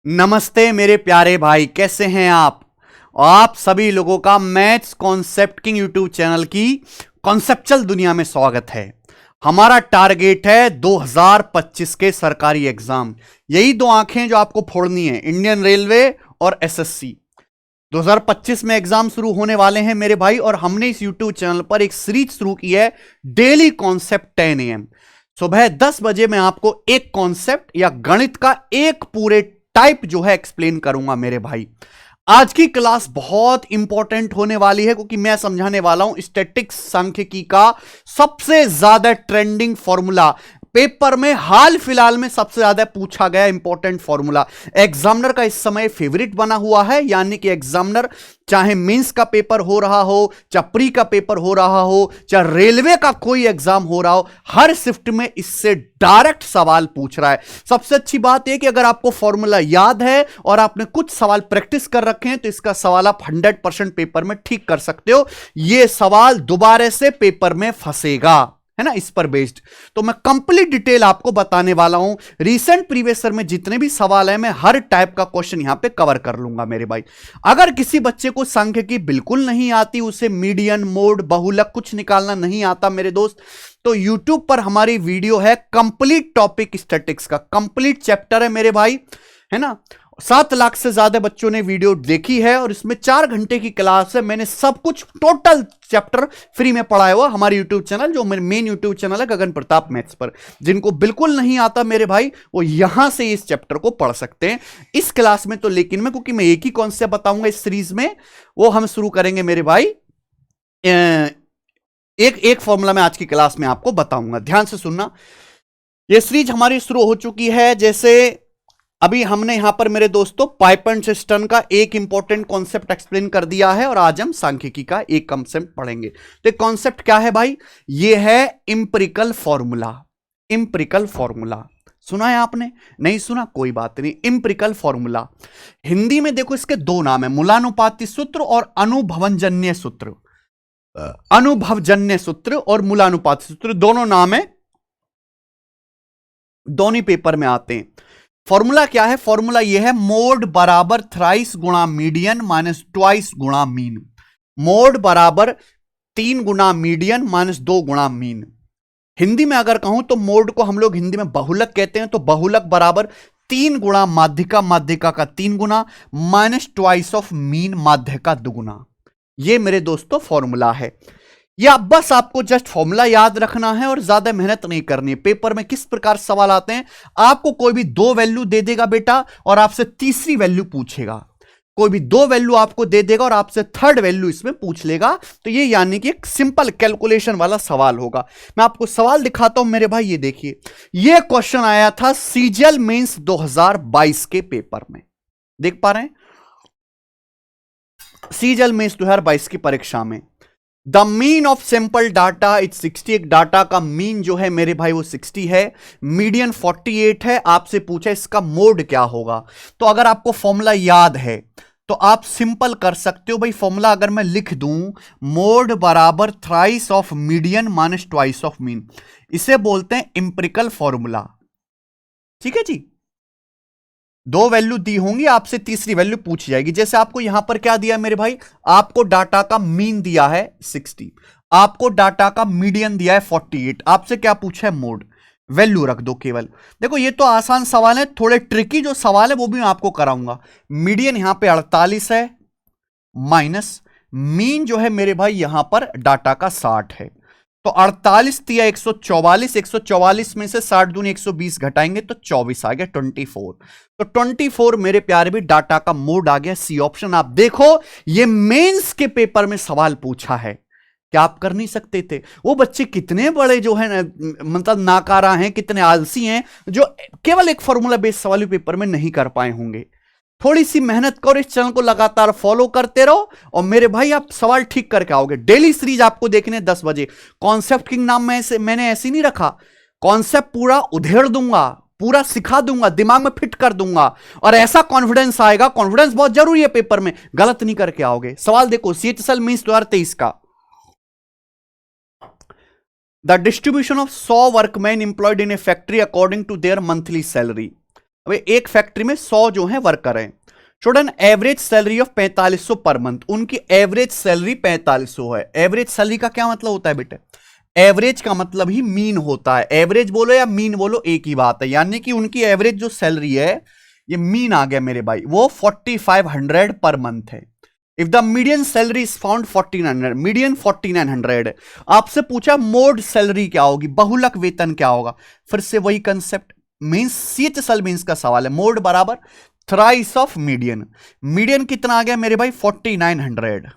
नमस्ते मेरे प्यारे भाई, कैसे हैं आप सभी लोगों का maths concept king YouTube channel की कॉन्सेप्चुअल दुनिया में स्वागत है। हमारा टारगेट है 2025 के सरकारी एग्जाम। यही दो आंखें जो आपको फोड़नी है, इंडियन रेलवे और एसएससी। 2025 में एग्जाम शुरू होने वाले हैं मेरे भाई, और हमने इस यूट्यूब चैनल पर एक सीरीज शुरू की है, डेली कॉन्सेप्ट 10 AM। सुबह 10 बजे मैं आपको एक कॉन्सेप्ट या गणित का एक पूरे टाइप जो है एक्सप्लेन करूंगा मेरे भाई। आज की क्लास बहुत इंपॉर्टेंट होने वाली है, क्योंकि मैं समझाने वाला हूं स्टैटिक्स सांख्यिकी का सबसे ज्यादा ट्रेंडिंग फॉर्मूला। पेपर में हाल फिलहाल में सबसे ज्यादा पूछा गया इंपॉर्टेंट फॉर्मूला, एग्जामिनर का इस समय फेवरेट बना हुआ है। यानी कि एग्जामिनर चाहे मेंस का पेपर हो रहा हो, चाहे प्री का पेपर हो रहा हो, चाहे रेलवे का कोई एग्जाम हो रहा हो, हर शिफ्ट में इससे डायरेक्ट सवाल पूछ रहा है। सबसे अच्छी बात यह कि अगर आपको फॉर्मूला याद है और आपने कुछ सवाल प्रैक्टिस कर रखे हैं, तो इसका सवाल आप 100% पेपर में ठीक कर सकते हो। यह सवाल दोबारा से पेपर में फंसेगा, है ना, इस पर बेस्ड। तो मैं कंप्लीट डिटेल आपको बताने वाला हूं। रीसेंट प्रीवियस ईयर में जितने भी सवाल हैं, मैं हर टाइप का क्वेश्चन यहां पे कवर कर लूंगा मेरे भाई। अगर किसी बच्चे को सांख्यिकी बिल्कुल नहीं आती, उसे मीडियन, मोड, बहुलक कुछ निकालना नहीं आता मेरे दोस्त, तो YouTube पर हमारी वीडियो है कंप्लीट टॉपिक स्टैटिक्स का, कंप्लीट चैप्टर है मेरे भाई, है ना। 7 लाख से ज्यादा बच्चों ने वीडियो देखी है, और इसमें 4 घंटे की क्लास है। मैंने सब कुछ टोटल चैप्टर फ्री में पढ़ाया हुआ। हमारे यूट्यूब चैनल, जो मेरे मेन यूट्यूब चैनल है गगन प्रताप मैथ्स पर, जिनको बिल्कुल नहीं आता मेरे भाई, वो यहां से इस चैप्टर को पढ़ सकते हैं। इस क्लास में तो लेकिन मैं, क्योंकि मैं एक ही कॉन्सेप्ट बताऊंगा इस सीरीज में, वो हम शुरू करेंगे मेरे भाई। एक एक फॉर्मूला मैं आज की क्लास में आपको बताऊंगा, ध्यान से सुनना। यह सीरीज हमारी शुरू हो चुकी है। जैसे अभी हमने यहां पर मेरे दोस्तों पाइप एंड सिस्टम का एक इंपॉर्टेंट कॉन्सेप्ट एक्सप्लेन कर दिया है, और आज हम सांख्यिकी का एक कॉन्सेप्ट पढ़ेंगे। तो कॉन्सेप्ट क्या है भाई? यह है इंपिरिकल फॉर्मूला। इंपिरिकल फॉर्मूला सुना है आपने? नहीं सुना, कोई बात नहीं। इंपिरिकल फॉर्मूला हिंदी में देखो, इसके दो नाम है, मूलानुपाती सूत्र और अनुभवजन्य सूत्र। अनुभवजन्य सूत्र और मूलानुपाती सूत्र, दोनों नाम है, दोनों पेपर में आते हैं। फॉर्मूला क्या है? फॉर्मूला यह है, मोड बराबर थ्राइस गुणा मीडियन माइनस ट्वाइस गुणा मीन। मोड बराबर 3 गुणा मीडियन माइनस 2 गुणा मीन। हिंदी में अगर कहूं तो मोड को हम लोग हिंदी में बहुलक कहते हैं, तो बहुलक बराबर 3 गुणा माध्यिका, माध्यिका का 3 गुना माइनस ट्वाइस ऑफ मीन, माध्य का 2 गुना। यह मेरे दोस्तों फॉर्मूला है। या बस आपको जस्ट फॉर्मूला याद रखना है और ज्यादा मेहनत नहीं करनी है। पेपर में किस प्रकार सवाल आते हैं, आपको कोई भी 2 वैल्यू दे देगा बेटा, और आपसे तीसरी वैल्यू पूछेगा। कोई भी 2 वैल्यू आपको दे देगा और आपसे थर्ड वैल्यू इसमें पूछ लेगा। तो ये यानी कि एक सिंपल कैलकुलेशन वाला सवाल होगा। मैं आपको सवाल दिखाता हूं मेरे भाई, ये देखिए। ये क्वेश्चन आया था सीजीएल मेंस 2022 के पेपर में, देख पा रहे हैं? सीजीएल मेंस 2022 की परीक्षा में the mean of sample data it's 60। एक डाटा का मीन जो है मेरे भाई वो 60 है, मीडियन 48 है। आपसे पूछा इसका मोड क्या होगा। तो अगर आपको फॉर्मूला याद है तो आप सिंपल कर सकते हो भाई। फॉर्मूला अगर मैं लिख दूं, मोड बराबर thrice of median minus twice of mean, इसे बोलते हैं इंपिरिकल फॉर्मूला। ठीक है जी। 2 वैल्यू दी होंगी, आपसे तीसरी वैल्यू पूछी जाएगी। जैसे आपको यहां पर क्या दिया मेरे भाई, आपको डाटा का मीन दिया है 60, आपको डाटा का मीडियन दिया है 48, आपसे क्या पूछा है? मोड। वैल्यू रख दो केवल। देखो ये तो आसान सवाल है, थोड़े ट्रिकी जो सवाल है वो भी मैं आपको कराऊंगा। मीडियन यहां पे 48 है, माइनस मीन जो है मेरे भाई यहां पर डाटा का 60 है। तो 48 दिया 144, 144 में से 60 दूनी 120 घटाएंगे तो 24 आ गया, 24। तो 24 मेरे प्यारे भी डाटा का मोड आ गया, सी ऑप्शन। आप देखो ये मेंस के पेपर में सवाल पूछा है, क्या आप कर नहीं सकते थे? वो बच्चे कितने बड़े जो है मतलब नाकारा हैं, कितने आलसी हैं, जो केवल एक फॉर्मूला बेस्ड सवाल पेपर में नहीं कर पाए होंगे। थोड़ी सी मेहनत करो, इस चैनल को लगातार फॉलो करते रहो, और मेरे भाई आप सवाल ठीक करके आओगे। डेली सीरीज आपको देखने 10 बजे। कॉन्सेप्ट किंग नाम में मैंने ऐसे नहीं रखा, कॉन्सेप्ट पूरा उधेड़ दूंगा, पूरा सिखा दूंगा, दिमाग में फिट कर दूंगा, और ऐसा कॉन्फिडेंस आएगा। कॉन्फिडेंस बहुत जरूरी है पेपर में, गलत नहीं करके आओगे। सवाल देखो, सीएचएसएल मींस 2023 का, the distribution of 100 workman employed in a factory according to their monthly salary. अब एक फैक्ट्री में 100 जो है वर्कर हैं, student average salary of 4500 per month, उनकी एवरेज सैलरी 4500 है। एवरेज सैलरी का क्या मतलब होता है बेटे? एवरेज का मतलब ही मीन होता है। एवरेज बोलो या मीन बोलो एक ही बात है, यानी कि उनकी एवरेज जो सैलरी है ये मीन आ गया मेरे भाई, वो 4500 पर मंथ है। If the median salary is found 1400, median 4900 है। आपसे पूछा मोड सैलरी क्या होगी, बहुलक वेतन क्या होगा, फिर से वही कंसेप्ट, मींस सीएचएसएल मींस का सवाल है। मोड बराबर थ्राइस ऑफ मीडियन, मीडियन कितना आ गया मेरे भाई 4900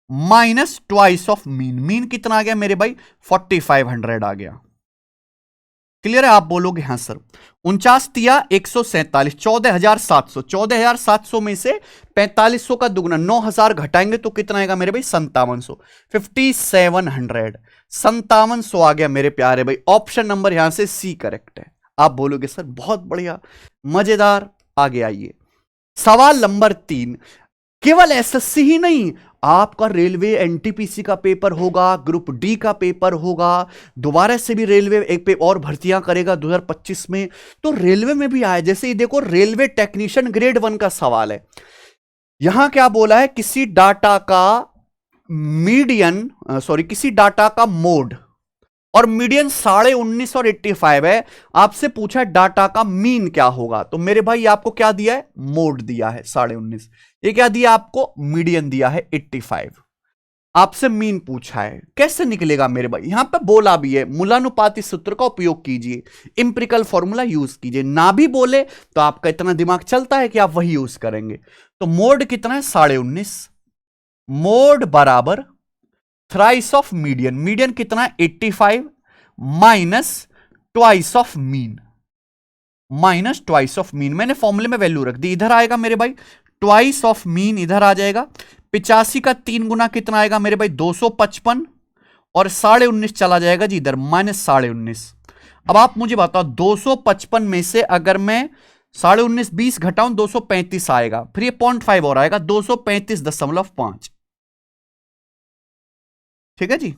minus twice of mean, mean कितना आ गया मेरे भाई 4500 आ गया। क्लियर है? आप बोलोगे हाँ सर। 49 तिया 147, 14700, 14700 में से 4500 का दुगना 9000 घटाएंगे तो कितना आएगा मेरे भाई 5700, 5700, 5700 आ गया मेरे प्यारे भाई। ऑप्शन नंबर यहां से सी करेक्ट है। आप बोलोगे सर बहुत बढ़िया, मजेदार। आगे आइए, सवाल नंबर 3। केवल एसएससी ही नहीं, आपका रेलवे एनटीपीसी का पेपर होगा, ग्रुप डी का पेपर होगा, दोबारा से भी रेलवे एक पे और भर्तियां करेगा 2025 में, तो रेलवे में भी आए। जैसे ये देखो, रेलवे टेक्नीशियन ग्रेड 1 का सवाल है। यहां क्या बोला है, किसी डाटा का मीडियन किसी डाटा का मोड और मीडियन 19.5 और 85 है। आपसे पूछा डाटा का मीन क्या होगा, तो मेरे भाई आपको क्या दिया है, मोड दिया है 19.5, ये क्या दिया आपको, मीडियन दिया है 85। आपसे मीन पूछा है, कैसे निकलेगा मेरे भाई? यहां पे बोला भी है मूलानुपाती सूत्र का उपयोग कीजिए, इंपिरिकल फॉर्मूला यूज कीजिए। ना भी बोले तो आपका इतना दिमाग चलता है कि आप वही यूज करेंगे। तो मोड कितना है 19.5, मोड बराबर थ्राइस ऑफ मीडियन, मीडियन कितना है 85 minus twice of mean, minus twice of mean. मैंने फॉर्मूले में वैल्यू रख दी, इधर आएगा मेरे भाई ट्वाइस ऑफ मीन, इधर आ जाएगा 85 का 3 गुना कितना आएगा मेरे भाई 255, और 19.5 चला जाएगा जी इधर माइनस 19.5। अब आप मुझे बताओ 255 में से अगर मैं 19.5 20 घटाऊं 235 आएगा, फिर ये 0.5 और आएगा 235.5। ठीक है जी।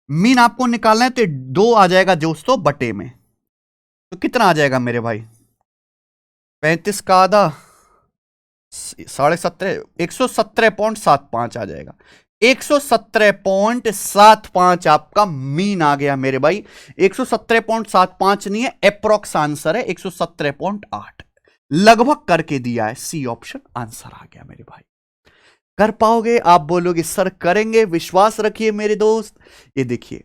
मीन आपको निकालना है तो 2 आ जाएगा दोस्तों बटे में, तो कितना आ जाएगा मेरे भाई 35 का आधा 17.5, 117.75 आ जाएगा। 117.75 आपका मीन आ गया मेरे भाई। 117.75 नहीं है, अप्रोक्स आंसर है 117.8, लगभग करके दिया है। सी ऑप्शन आंसर आ गया मेरे भाई। कर पाओगे? आप बोलोगे सर करेंगे, विश्वास रखिए मेरे दोस्त। ये देखिए,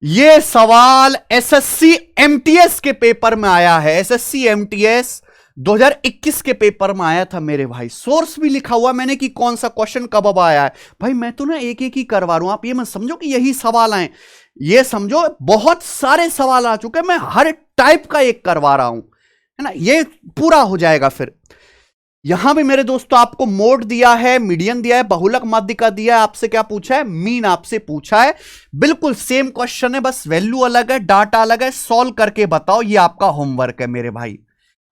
ये सवाल एसएससी एमटीएस के पेपर में आया है, एसएससी एमटीएस 2021 के पेपर में आया था मेरे भाई। सोर्स भी लिखा हुआ मैंने कि कौन सा क्वेश्चन कब आया है। भाई मैं तो ना एक एक ही करवा रहा हूं, आप ये मत समझो कि यही सवाल आए, ये समझो बहुत सारे सवाल आ चुके हैं, मैं हर टाइप का एक करवा रहा हूं, है ना, ये पूरा हो जाएगा। फिर यहां भी मेरे दोस्तों आपको मोड दिया है, मीडियन दिया है, बहुलक माध्यिका दिया है, आपसे क्या पूछा है, मीन आपसे पूछा है। बिल्कुल सेम क्वेश्चन है, बस वैल्यू अलग है, डाटा अलग है, सॉल्व करके बताओ। ये आपका होमवर्क है मेरे भाई।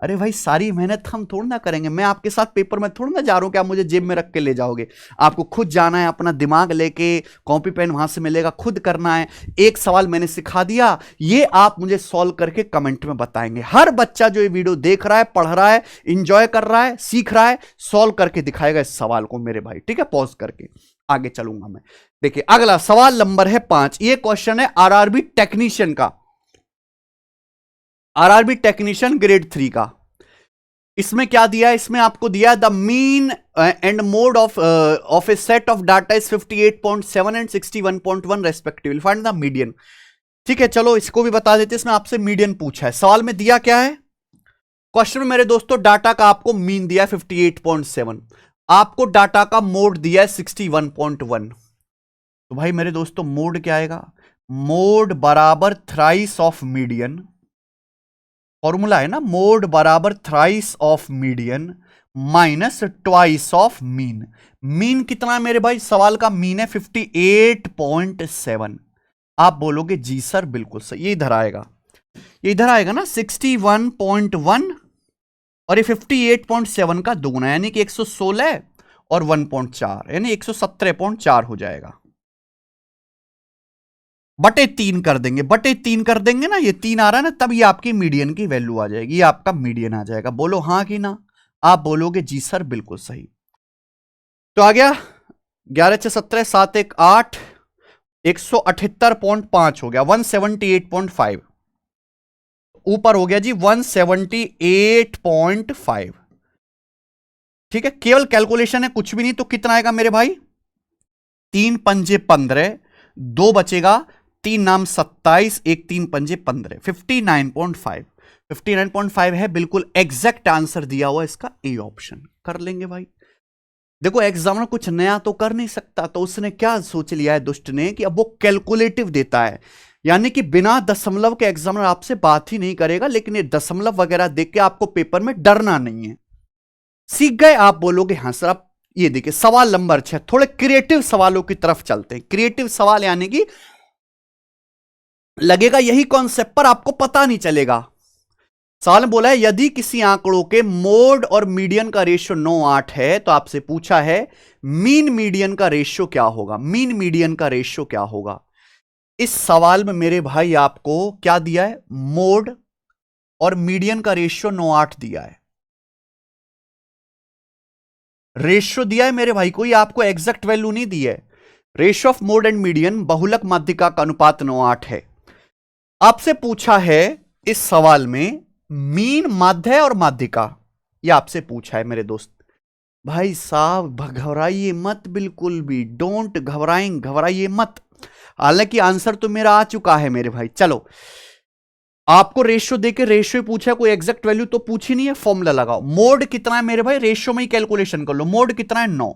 अरे भाई सारी मेहनत हम थोड़ा ना करेंगे, मैं आपके साथ पेपर में थोड़ा ना जा रहा हूं कि आप मुझे जेब में रख के ले जाओगे। आपको खुद जाना है, अपना दिमाग लेके, कॉपी पेन वहां से मिलेगा, खुद करना है। एक सवाल मैंने सिखा दिया, ये आप मुझे सॉल्व करके कमेंट में बताएंगे। हर बच्चा जो ये वीडियो देख रहा है, पढ़ रहा है, इंजॉय कर रहा है, सीख रहा है, सॉल्व करके दिखाएगा इस सवाल को मेरे भाई। ठीक है, पॉज करके आगे चलूंगा मैं। देखिए अगला सवाल नंबर है 5। ये क्वेश्चन है आरआरबी टेक्नीशियन का, आरआरबी टेक्नीशियन ग्रेड 3 का। इसमें क्या दिया है, इसमें आपको दिया the mean and mode of A set of data is 58.7 and 61.1 respectively, find the median. ठीक है, चलो इसको भी बता देते। इसमें आपसे मीडियन पूछा है, सवाल में दिया क्या है, क्वेश्चन में मेरे दोस्तों डाटा का आपको मीन दिया है 58.7, आपको डाटा का मोड दिया है 61.1। तो भाई मेरे दोस्तों मोड क्या आएगा, मोड बराबर थ्राइस ऑफ मीडियन, फॉर्मूला है ना, मोड बराबर thrice of median minus twice of mean. Mean कितना है मेरे भाई, सवाल का मीन है 58.7। आप बोलोगे जी सर बिल्कुल सही, ये इधर आएगा, ये इधर आएगा ना 61.1 और ये 58.7 का दुगुना, यानी कि 116 और 1.4 यानी 117.4 हो जाएगा। बटे 3 कर देंगे, बटे 3 कर देंगे ना, ये 3 आ रहा है ना, तब ये आपकी मीडियन की वैल्यू आ जाएगी, ये आपका मीडियन आ जाएगा। बोलो हाँ कि ना। आप बोलोगे जी सर बिल्कुल सही। तो आ गया 11 6 17 7 1 8, 178.5 हो गया, 178.5 ऊपर हो गया जी 178.5। ठीक है, केवल कैलकुलेशन है, कुछ भी नहीं। तो कितना आएगा मेरे भाई, 3 पंजे 15, 2 बचेगा, 3 नाम 27, 1 3 पंजे 15, 59.5। 59.5 है, बिल्कुल एग्जैक्ट आंसर दिया हुआ इसका ए ऑप्शन। कर लेंगे भाई। देखो एग्जामिनर कुछ नया तो कर नहीं सकता, तो उसने क्या सोच लिया है दुष्ट ने कि अब वो कैलकुलेटिव देता है, यानी कि बिना दशमलव के एग्जामिनर आपसे बात ही नहीं करेगा, लेकिन ये दशमलव वगैरह देख के आपको पेपर में डरना नहीं है। सीख गए? आप बोलोगे हाँ सर। आप ये देखिए सवाल नंबर 6, थोड़े क्रिएटिव सवालों की तरफ चलते हैं। क्रिएटिव सवाल यानी कि लगेगा यही कॉन्सेप्ट पर आपको पता नहीं चलेगा। सवाल में बोला है यदि किसी आंकड़ों के मोड और मीडियन का रेशियो 9:8 है, तो आपसे पूछा है मीन मीडियन का रेशियो क्या होगा। मीन मीडियन का रेशियो क्या होगा? इस सवाल में मेरे भाई आपको क्या दिया है, मोड और मीडियन का रेशियो 9:8 दिया है, रेशियो दिया है मेरे भाई, कोई आपको एग्जैक्ट वैल्यू नहीं दी है। Ratio of mode and median बहुलक माध्यिका का अनुपात 9:8 है। आपसे पूछा है इस सवाल में मीन, माध्य और माध्यिका, यह आपसे पूछा है मेरे दोस्त। भाई साहब घबराइए मत, बिल्कुल भी डोंट घबराइए मत। हालांकि आंसर तो मेरा आ चुका है मेरे भाई। चलो आपको रेशियो देके रेशियो पूछा है, कोई एग्जैक्ट वैल्यू तो पूछी नहीं है, फॉर्मूला लगाओ। मोड कितना है मेरे भाई, रेशियो में ही कैलकुलेशन कर लो। मोड कितना है 9,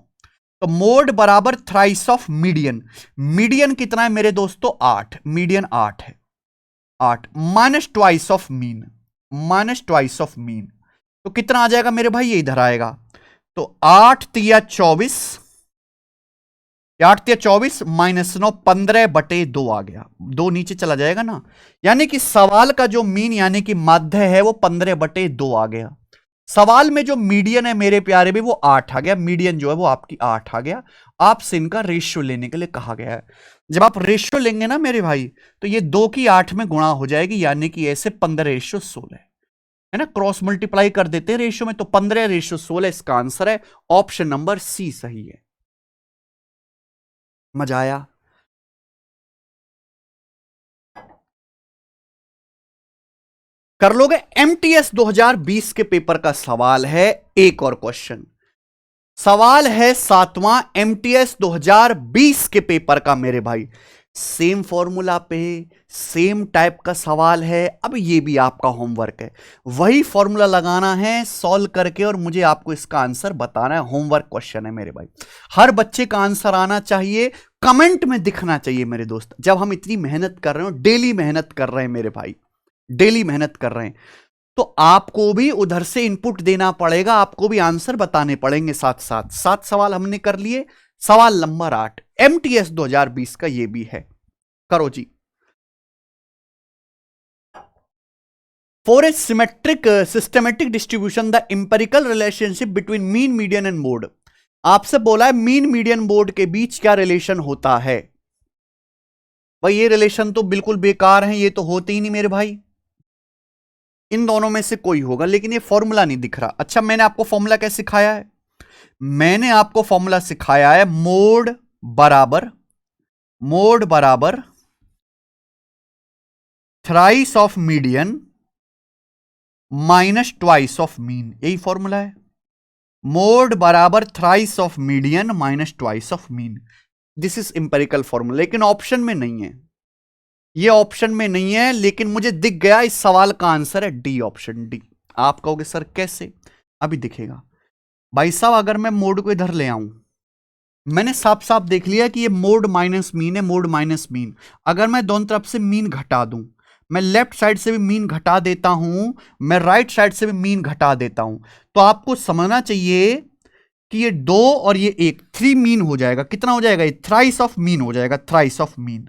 तो मोड बराबर थ्राइस ऑफ मीडियन। मीडियन कितना है मेरे दोस्तों 8, मीडियन 8 है, 8 minus twice of mean, minus twice of mean. तो कितना आ जाएगा मेरे भाई, ये इधर आएगा। तो 8 तिया 24, 8 तिया 24 माइनस 9, 15/2 आ गया। 2 नीचे चला जाएगा ना, यानी कि सवाल का जो मीन यानी कि माध्य है वो 15/2 आ गया। सवाल में जो मीडियन है मेरे प्यारे भी वो 8 आ गया, मीडियन जो है वो आपकी 8 आ गया। आपसे इनका रेशियो लेने के लिए कहा गया है। जब आप रेशियो लेंगे ना मेरे भाई, तो ये 2 की 8 में गुणा हो जाएगी, यानी कि ऐसे 15/16 है ना। क्रॉस मल्टीप्लाई कर देते हैं रेशियो में, तो 15/16 इसका आंसर है। ऑप्शन नंबर सी सही है। मजा आया? कर लोगे? एमटीएस 2020 के पेपर का सवाल है। एक और क्वेश्चन, सवाल है 7वां एमटीएस 2020 के पेपर का मेरे भाई। सेम फॉर्मूला पे सेम टाइप का सवाल है। अब ये भी आपका होमवर्क है, वही फॉर्मूला लगाना है सॉल्व करके, और मुझे आपको इसका आंसर बताना है। होमवर्क क्वेश्चन है मेरे भाई, हर बच्चे का आंसर आना चाहिए, कमेंट में दिखना चाहिए मेरे दोस्त। जब हम इतनी मेहनत कर रहे हो, डेली मेहनत कर रहे हैं मेरे भाई, डेली मेहनत कर रहे हैं, तो आपको भी उधर से इनपुट देना पड़ेगा, आपको भी आंसर बताने पड़ेंगे साथ साथ। 7 सवाल हमने कर लिए। सवाल नंबर 8 एमटीएस 2020 का ये भी है। करो जी। For a symmetric systematic distribution the empirical relationship between mean median and mode. आपसे बोला है मीन मीडियन मोड के बीच क्या रिलेशन होता है। भाई ये रिलेशन तो बिल्कुल बेकार है, ये तो होते ही नहीं मेरे भाई। इन दोनों में से कोई होगा, लेकिन ये फॉर्मूला नहीं दिख रहा। अच्छा मैंने आपको फॉर्मूला कैसे सिखाया है? मैंने आपको फॉर्मूला सिखाया है मोड बराबर thrice of median minus twice of mean, यही फॉर्मूला है। मोड बराबर thrice of median minus twice of mean, this is empirical formula. लेकिन ऑप्शन में नहीं है, ये ऑप्शन में नहीं है, लेकिन मुझे दिख गया इस सवाल का आंसर है डी, ऑप्शन डी। आप कहोगे सर कैसे? अभी दिखेगा भाई साहब। अगर मैं मोड को इधर ले आऊं, मैंने साफ साफ देख लिया कि ये मोड माइनस मीन है, मोड माइनस मीन। अगर मैं दोनों तरफ से मीन घटा दूं, मैं लेफ्ट साइड से भी मीन घटा देता हूं, मैं राइट साइड से भी मीन घटा देता हूं, तो आपको समझना चाहिए कि ये 2 और ये 1, 3 मीन हो जाएगा। कितना हो जाएगा? ये थ्राइस ऑफ मीन हो जाएगा, थ्राइस ऑफ मीन।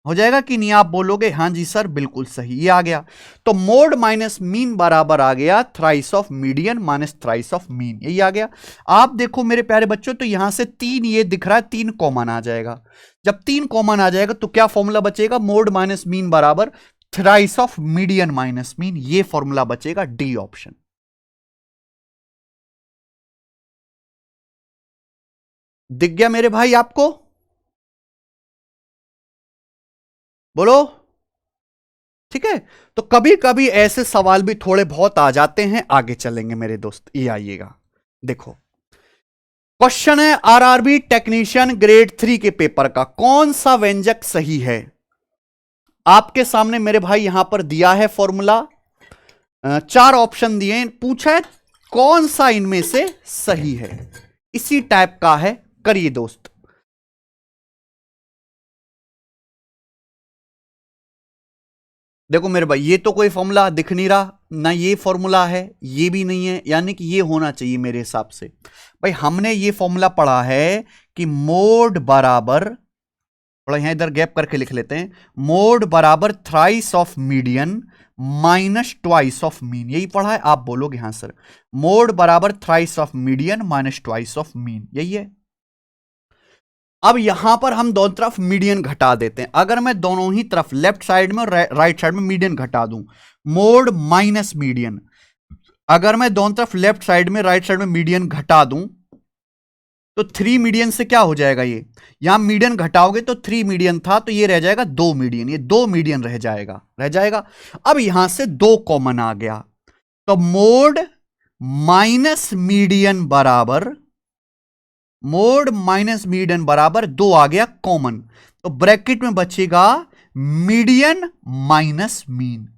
हो जाएगा कि नहीं? आप बोलोगे हाँ जी सर बिल्कुल सही, ये आ गया। तो मोड माइनस मीन बराबर आ गया thrice of median minus thrice of mean, यही आ गया। आप देखो मेरे प्यारे बच्चों, तो यहां से 3 ये दिख रहा है, 3 कॉमन आ जाएगा। जब 3 कॉमन आ जाएगा तो क्या फॉर्मूला बचेगा? मोड माइनस मीन बराबर thrice of median minus mean, ये फॉर्मूला बचेगा, डी ऑप्शन। दिख गया मेरे भाई आपको? बोलो। ठीक है, तो कभी कभी ऐसे सवाल भी थोड़े बहुत आ जाते हैं, आगे चलेंगे मेरे दोस्त, ये आइएगा। देखो क्वेश्चन है आरआरबी टेक्नीशियन ग्रेड 3 के पेपर का, कौन सा व्यंजक सही है? आपके सामने मेरे भाई यहां पर दिया है फॉर्मूला, 4 ऑप्शन दिए, पूछा है कौन सा इनमें से सही है, इसी टाइप का है। करिए दोस्त। देखो मेरे भाई, ये तो कोई फॉर्मूला दिख नहीं रहा ना, ये फॉर्मूला है, ये भी नहीं है, यानी कि ये होना चाहिए मेरे हिसाब से। भाई हमने ये फॉर्मूला पढ़ा है कि मोड बराबर, थोड़ा यहां इधर गैप करके लिख लेते हैं, मोड बराबर thrice of median minus twice of mean, यही पढ़ा है। आप बोलोगे हाँ सर, मोड बराबर thrice of median minus twice of mean, यही है। अब यहां पर हम दोनों तरफ मीडियन घटा देते हैं। अगर मैं दोनों ही तरफ लेफ्ट साइड में और राइट साइड में मीडियन घटा दूं, मोड माइनस मीडियन, अगर मैं दोनों तरफ लेफ्ट साइड में राइट साइड में मीडियन घटा दूं तो 3 मीडियन से क्या हो जाएगा? ये यहां मीडियन घटाओगे तो 3 मीडियन था, तो ये रह जाएगा 2 मीडियन, ये 2 मीडियन रह जाएगा। अब यहां से 2 कॉमन आ गया, तो मोड माइनस मीडियन बराबर, मोड माइनस मीडियन बराबर 2 आ गया कॉमन, तो ब्रैकेट में बचेगा मीडियन माइनस मीन,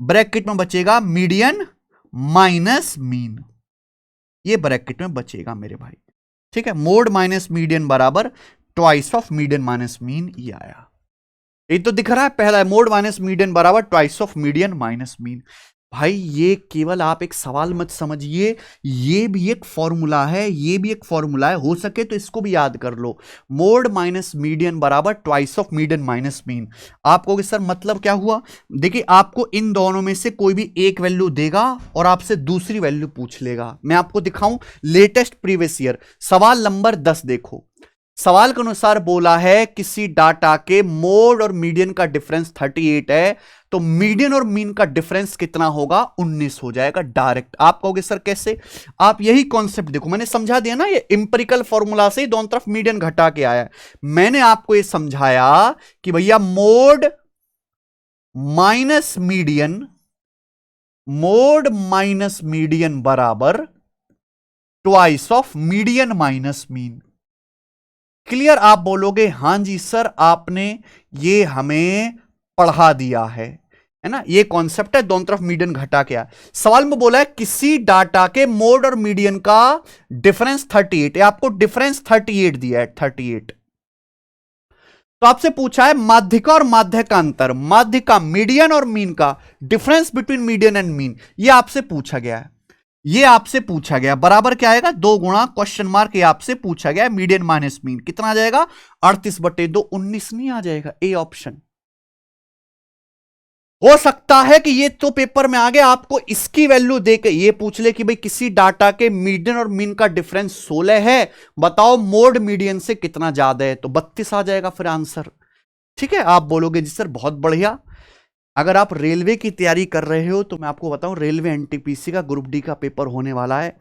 ब्रैकेट में बचेगा मीडियन माइनस मीन, ये ब्रैकेट में बचेगा मेरे भाई। ठीक है, मोड माइनस मीडियन बराबर twice of median minus mean, ये आया। ये तो दिख रहा है पहला है, मोड माइनस मीडियन बराबर twice of median minus mean. भाई ये केवल आप एक सवाल मत समझिए, ये भी एक फॉर्मूला है, ये भी एक फॉर्मूला है, हो सके तो इसको भी याद कर लो। मोड माइनस मीडियन बराबर twice of median minus mean. आप कहोगे सर मतलब क्या हुआ? देखिए आपको इन दोनों में से कोई भी एक वैल्यू देगा और आपसे दूसरी वैल्यू पूछ लेगा। मैं आपको दिखाऊं लेटेस्ट प्रीवियस ईयर, सवाल नंबर 10 देखो। सवाल के अनुसार बोला है किसी डाटा के मोड और मीडियन का डिफरेंस 38 है, तो मीडियन और मीन का डिफरेंस कितना होगा? 19 हो जाएगा डायरेक्ट। आप कहोगे सर कैसे? आप यही कॉन्सेप्ट देखो, मैंने समझा दिया ना, ये इंपेरिकल फॉर्मूला से दोनों तरफ मीडियन घटा के आया है। मैंने आपको ये समझाया कि भैया mode minus median, mode minus median बराबर twice of median minus mean. Clear? आप बोलोगे हां जी सर आपने ये हमें पढ़ा दिया है ना, ये कॉन्सेप्ट है, दोनों तरफ मीडियन घटा के। सवाल में बोला है किसी डाटा के मोड और मीडियन का डिफरेंस 38 है, आपको डिफरेंस 38 दिया है, 38। तो आपसे पूछा है माध्य का और माध्य का अंतर, माध्य का, मीडियन और मीन का difference between median and mean, ये आपसे पूछा गया है। ये आपसे पूछा गया बराबर क्या आएगा? 2 गुणा क्वेश्चन मार्क, ये आपसे पूछा गया मीडियन माइनस मीन, कितना आ जाएगा? 38/2, 19 नहीं आ जाएगा, ए ऑप्शन। हो सकता है कि ये तो पेपर में आ गया, आपको इसकी वैल्यू देके ये पूछ ले कि भाई किसी डाटा के मीडियन और मीन का डिफरेंस 16 है, बताओ मोड मीडियन से कितना ज्यादा है, तो 32 आ जाएगा फिर आंसर। ठीक है, आप बोलोगे जी सर बहुत बढ़िया। अगर आप रेलवे की तैयारी कर रहे हो तो मैं आपको बताऊं, रेलवे एनटीपीसी का ग्रुप डी का पेपर होने वाला है,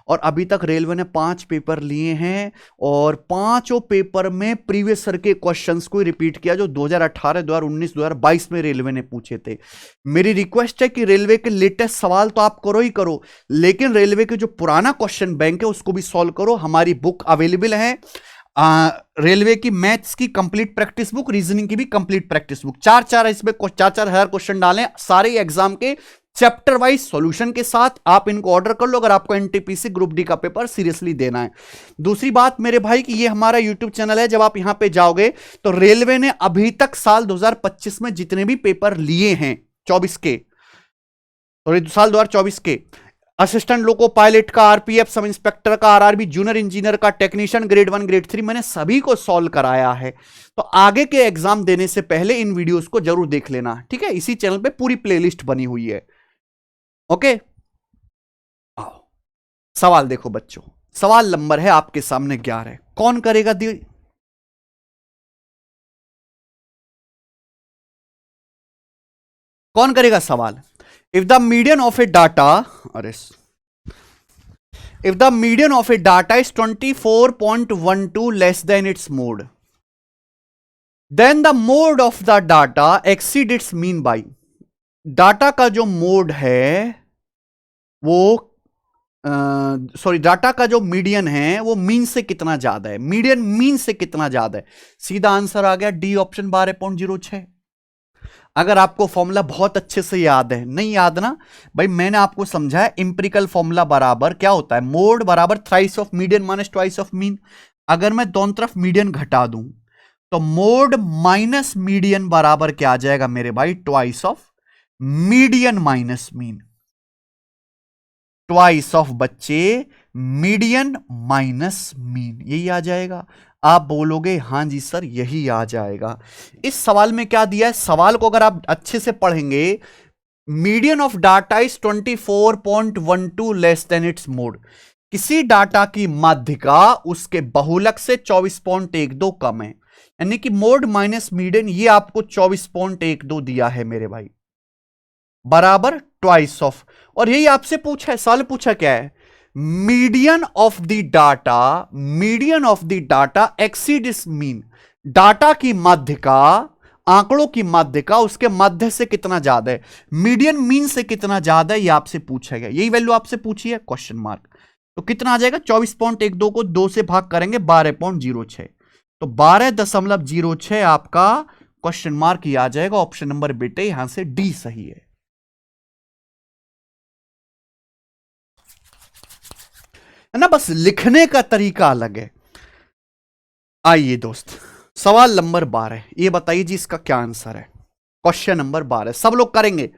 और अभी तक रेलवे ने 5 पेपर लिए हैं, और 5 पेपर में प्रीवियस ईयर के क्वेश्चंस को रिपीट किया जो 2018, 2019, 2022 में रेलवे ने पूछे थे। मेरी रिक्वेस्ट है कि रेलवे के लेटेस्ट सवाल तो आप करो ही करो, लेकिन रेलवे के जो पुराना क्वेश्चन बैंक है उसको भी सॉल्व करो। हमारी बुक अवेलेबल है, रेलवे की मैथ्स की कंप्लीट प्रैक्टिस बुक, रीजनिंग की भी कंप्लीट प्रैक्टिस बुक, 4-4 इसमें 4-4 हजार क्वेश्चन डालें सारे एग्जाम के चैप्टर वाइज सॉल्यूशन के साथ। आप इनको ऑर्डर कर लो अगर आपको एनटीपीसी ग्रुप डी का पेपर सीरियसली देना है। दूसरी बात मेरे भाई कि ये हमारा यूट्यूब चैनल है, जब आप यहां पे जाओगे तो रेलवे ने अभी तक साल 2025 में जितने भी पेपर लिए हैं 24 के, और साल 2024 के, असिस्टेंट लोको पायलट का, आरपीएफ, सब इंस्पेक्टर का, आरआरबी, जूनियर इंजीनियर का, टेक्नीशियन ग्रेड 1 ग्रेड 3, मैंने सभी को सॉल्व कराया है। तो आगे के एग्जाम देने से पहले इन वीडियोस को जरूर देख लेना, ठीक है। इसी चैनल पे पूरी प्लेलिस्ट बनी हुई है। ओके, आओ सवाल देखो बच्चों। सवाल नंबर है आपके सामने 11। कौन करेगा कौन करेगा सवाल? If the median of A data, अरे if the median of a data is 24.12 less than its mode, then the mode of the data exceed its mean by, data का जो मोड है वो सॉरी डाटा का जो median है वो mean से कितना ज्यादा है, मीडियन मीन से कितना ज्यादा है। सीधा आंसर आ गया डी ऑप्शन 12.06। अगर आपको फॉर्मूला बहुत अच्छे से याद है, नहीं याद ना भाई, मैंने आपको समझाया इंपेरिकल फॉर्मूला बराबर क्या होता है, मोड बराबर thrice of median minus twice of mean. अगर मैं दोनों तरफ मीडियन घटा दूं तो मोड माइनस मीडियन बराबर क्या आ जाएगा मेरे भाई, twice of median minus mean. Twice of बच्चे मीडियन माइनस मीन, यही आ जाएगा। आप बोलोगे हां जी सर यही आ जाएगा। इस सवाल में क्या दिया है, सवाल को अगर आप अच्छे से पढ़ेंगे, median of data is 24.12 less than it's mode. किसी डाटा की माध्यिका उसके बहुलक से 24.12 कम है, यानी कि मोड माइनस मीडियन, ये आपको 24.12 दिया है मेरे भाई, बराबर ट्वाइस ऑफ। और यही आपसे पूछा है, सवाल पूछा क्या है, median of the data, median of the data exceeds mean, data की माध्यिका, आंकड़ों की माध्यिका उसके मध्य से कितना ज्यादा है, मीडियन मीन से कितना ज्यादा है, ये आपसे पूछा गया। यही वैल्यू आपसे पूछी है, क्वेश्चन मार्क। तो कितना आ जाएगा, 24.12 को 2 से भाग करेंगे 12.06, तो 12.06 आपका क्वेश्चन मार्क ही आ जाएगा। ऑप्शन नंबर बेटे यहां से डी सही है ना, बस लिखने का तरीका अलग है। आइए दोस्त, सवाल नंबर 12, ये बताइए जी इसका क्या आंसर है। क्वेश्चन नंबर 12 सब लोग करेंगे।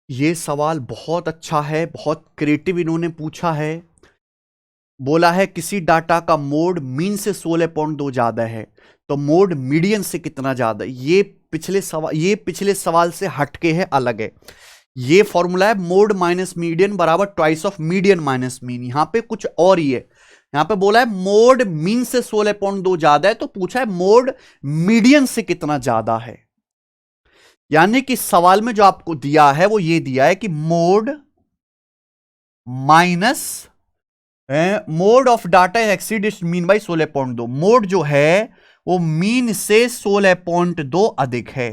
ये सवाल बहुत अच्छा है, बहुत क्रिएटिव इन्होंने पूछा है। बोला है किसी डाटा का मोड मीन से 16.2 ज्यादा है तो मोड मीडियन से कितना ज्यादा है। ये पिछले सवाल से हटके है, अलग है। ये फॉर्मूला है मोड माइनस मीडियन बराबर twice of median minus mean. यहां पे कुछ और ही है, यहां पे बोला है मोड मीन से 16.2 ज्यादा है तो पूछा है मोड मीडियन से कितना ज्यादा है। यानी कि सवाल में जो आपको दिया है वो ये दिया है कि mode minus mode of data exceed it's mean by 16.2, mode जो है वो मीन से 16.2 अधिक है।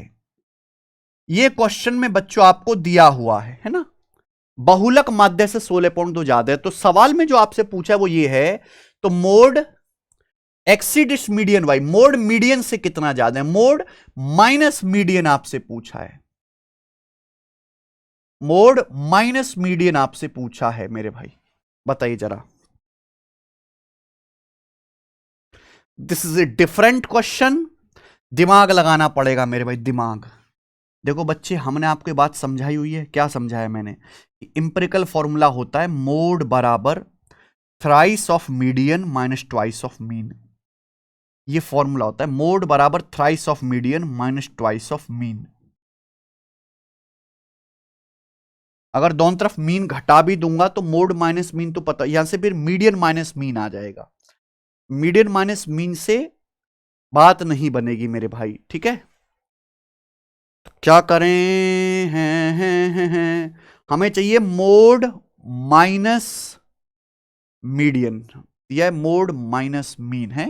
ये क्वेश्चन में बच्चों आपको दिया हुआ है ना, बहुलक माध्य से 16.2 ज्यादा है। तो सवाल में जो आपसे पूछा है वो ये है, तो mode exceed it's median by, mode median से कितना ज्यादा है, मोड माइनस मीडियन आपसे पूछा है, मोड माइनस मीडियन आपसे पूछा है मेरे भाई, बताइए जरा। This is a different question, दिमाग लगाना पड़ेगा मेरे भाई, दिमाग। देखो बच्चे, हमने आपको बात समझाई हुई है। क्या समझाया मैंने, इंपेरिकल फॉर्मूला होता है मोड बराबर thrice of median minus twice of mean. ये फॉर्मूला होता है मोड बराबर thrice of median minus twice of mean. अगर दोनों तरफ मीन घटा भी दूंगा तो मोड माइनस मीन तो पता, यहां से फिर मीडियन माइनस मीन आ जाएगा। मीडियन माइनस मीन से बात नहीं बनेगी मेरे भाई, ठीक है। क्या करें, हैं। हमें चाहिए मोड माइनस मीडियन, यह मोड माइनस मीन है।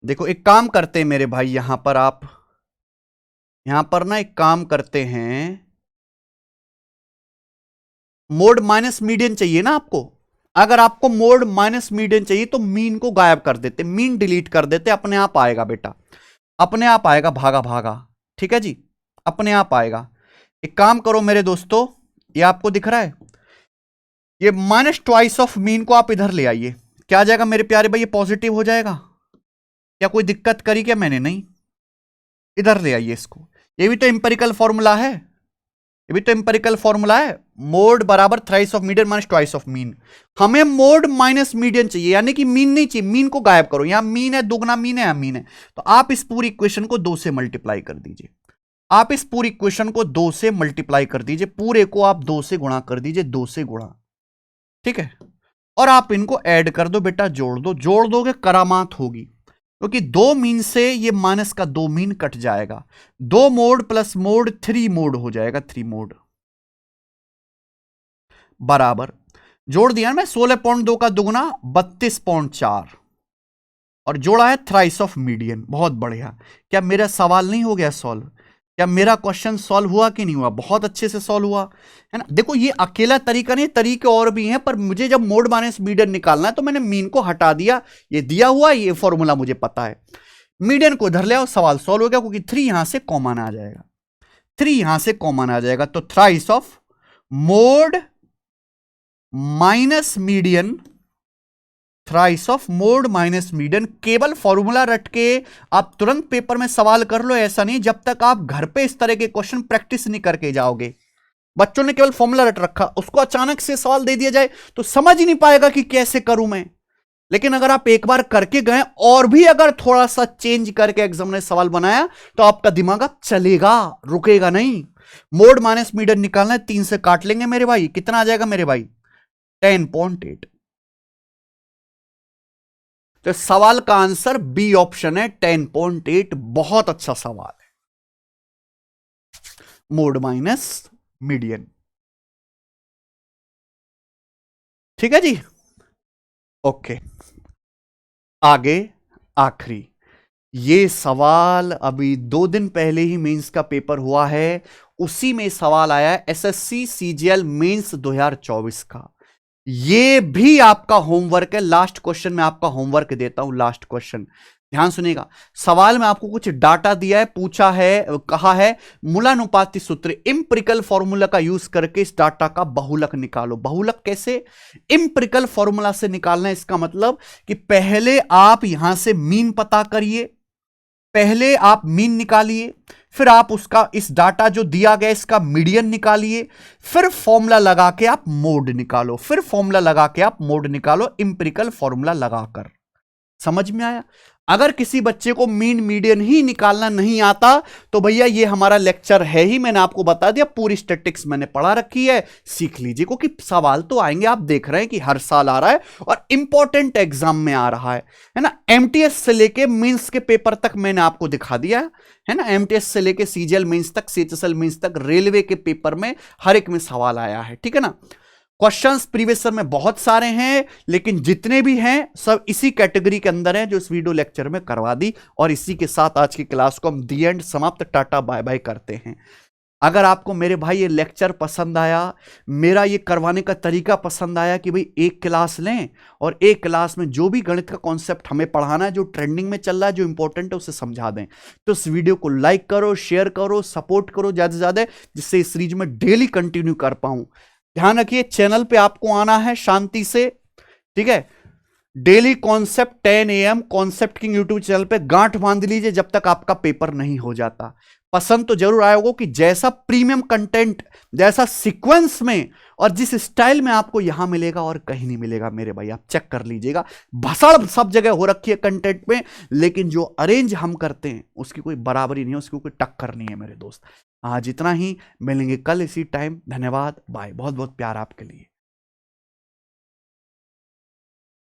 देखो एक काम करते हैं मेरे भाई, यहां पर आप यहां पर ना एक काम करते हैं, मोड माइनस मीडियन चाहिए ना आपको। अगर आपको मोड माइनस मीडियन चाहिए तो मीन को गायब कर देते, मीन डिलीट कर देते, अपने आप आएगा बेटा, अपने आप आएगा, भागा भागा, ठीक है जी, अपने आप आएगा। एक काम करो मेरे दोस्तों, ये आपको दिख रहा है, ये माइनस ट्वाइस ऑफ मीन को आप इधर ले आइए, क्या आ जाएगा मेरे प्यारे भाई? ये पॉजिटिव हो जाएगा। क्या कोई दिक्कत करी क्या मैंने? नहीं, इधर ले आइए इसको। ये भी तो इंपेरिकल फॉर्मूला है, ये भी तो इंपेरिकल फॉर्मूला है। मोड बराबर thrice of median minus twice of mean. हमें मोड माइनस मीडियन चाहिए, यानी कि मीन नहीं चाहिए। मीन को गायब करो, यहां मीन है, दुगना मीन है, यहां मीन है। तो आप इस पूरी इक्वेशन को 2 से मल्टीप्लाई कर दीजिए। आप इस पूरी इक्वेशन को 2 से मल्टीप्लाई कर दीजिए, पूरे को आप 2 से गुणा कर दीजिए, 2 से गुणा, ठीक है। और आप इनको ऐड कर दो बेटा, जोड़ दो। जोड़ दोगे करामात होगी, क्योंकि 2 मीन से ये माइनस का 2 मीन कट जाएगा। 2 मोड प्लस मोड 3 मोड हो जाएगा, 3 मोड बराबर, जोड़ दिया मैं 16.2 का दुगना 32.4 और जोड़ा है थ्राइस ऑफ मीडियन। बहुत बढ़िया। क्या मेरा सवाल नहीं हो गया सॉल्व? क्या मेरा क्वेश्चन सॉल्व हुआ कि नहीं हुआ? बहुत अच्छे से सॉल्व हुआ है ना। देखो ये अकेला तरीका नहीं, तरीके और भी हैं, पर मुझे जब मोड माइनस मीडियन निकालना है तो मैंने मीन को हटा दिया। ये दिया हुआ, ये फॉर्मूला मुझे पता है। मीडियन को इधर ले आओ, सवाल सॉल्व हो गया, क्योंकि 3 यहां से कॉमन आ जाएगा। 3 यहां से कॉमन आ जाएगा, तो thrice of mode minus median, thrice of mode minus median. केवल फॉर्मूला रट के आप तुरंत पेपर में सवाल कर लो, ऐसा नहीं, जब तक आप घर पे इस तरह के क्वेश्चन प्रैक्टिस नहीं करके जाओगे। बच्चों ने केवल फॉर्मूला रट रखा, उसको अचानक से सवाल दे दिया जाए तो समझ ही नहीं पाएगा कि कैसे करूं मैं। लेकिन अगर आप एक बार करके गए और भी अगर थोड़ा सा चेंज करके एग्जाम ने सवाल बनाया तो आपका दिमाग अब चलेगा, रुकेगा नहीं। मोड माइनस मीडियन निकालना है, 3 से काट लेंगे मेरे भाई, कितना आ जाएगा मेरे भाई? 10.8। तो सवाल का आंसर बी ऑप्शन है, 10.8। बहुत अच्छा सवाल है, मोड माइनस मीडियन। ठीक है जी, ओके। आगे आखिरी, ये सवाल अभी 2 दिन पहले ही मेंस का पेपर हुआ है, उसी में सवाल आया है एसएससी सीजीएल मेंस 2024 का। ये भी आपका होमवर्क है। लास्ट क्वेश्चन में आपका होमवर्क देता हूं, लास्ट क्वेश्चन ध्यान सुनिएगा। सवाल में आपको कुछ डाटा दिया है, पूछा है, कहा है मूलानुपाती सूत्र इंपेरिकल फॉर्मूला का यूज करके इस डाटा का बहुलक निकालो। बहुलक कैसे? इंपेरिकल फॉर्मूला से निकालना है। इसका मतलब कि पहले आप यहां से मीन पता करिए, पहले आप मीन निकालिए, फिर आप उसका इस डाटा जो दिया गया इसका मीडियन निकालिए, फिर फॉर्मूला लगा के आप मोड निकालो, फिर फॉर्मूला लगा के आप मोड निकालो, इंपेरिकल फॉर्मूला लगाकर। समझ में आया? अगर किसी बच्चे को मीन मीडियन ही निकालना नहीं आता तो भैया ये हमारा लेक्चर है ही, मैंने आपको बता दिया, पूरी स्टैटिस्टिक्स मैंने पढ़ा रखी है, सीख लीजिए, क्योंकि सवाल तो आएंगे। आप देख रहे हैं कि हर साल आ रहा है और इंपॉर्टेंट एग्जाम में आ रहा है ना। एमटीएस से लेके मेंस के पेपर तक मैंने आपको दिखा दिया है ना। एमटीएस से लेके सीजीएल मेंस तक, सीएचएसएल मेंस तक, रेलवे के पेपर में हर एक में सवाल आया है, ठीक है ना। क्वेश्चंस प्रीवियस ईयर में बहुत सारे हैं, लेकिन जितने भी हैं सब इसी कैटेगरी के अंदर हैं जो इस वीडियो लेक्चर में करवा दी। और इसी के साथ आज की क्लास को हम दी एंड समाप्त, टाटा बाय बाय करते हैं। अगर आपको मेरे भाई ये लेक्चर पसंद आया, मेरा ये करवाने का तरीका पसंद आया कि भाई एक क्लास लें और एक क्लास में जो भी गणित का कॉन्सेप्ट हमें पढ़ाना है, जो ट्रेंडिंग में चल रहा है, जो इंपॉर्टेंट है, उसे समझा दें, तो इस वीडियो को लाइक करो, शेयर करो, सपोर्ट करो ज़्यादा से ज़्यादा, जिससे इस सीरीज में डेली कंटिन्यू कर पाऊं। ध्यान रखिए चैनल पे आपको आना है शांति से, ठीक है। Daily concept 10 AM concept king YouTube channel पे गांठ बांध लीजिए जब तक आपका पेपर नहीं हो जाता। पसंद तो जरूर आया होगा कि जैसा प्रीमियम कंटेंट, जैसा सीक्वेंस में और जिस स्टाइल में आपको यहां मिलेगा और कहीं नहीं मिलेगा मेरे भाई, आप चेक कर लीजिएगा। भसड़ सब जगह हो रखी है कंटेंट में, लेकिन जो अरेंज हम करते हैं उसकी कोई बराबरी नहीं है, उसकी कोई टक्कर नहीं है मेरे दोस्त। आज इतना ही, मिलेंगे कल इसी टाइम। धन्यवाद, बाय। बहुत बहुत प्यार आपके लिए।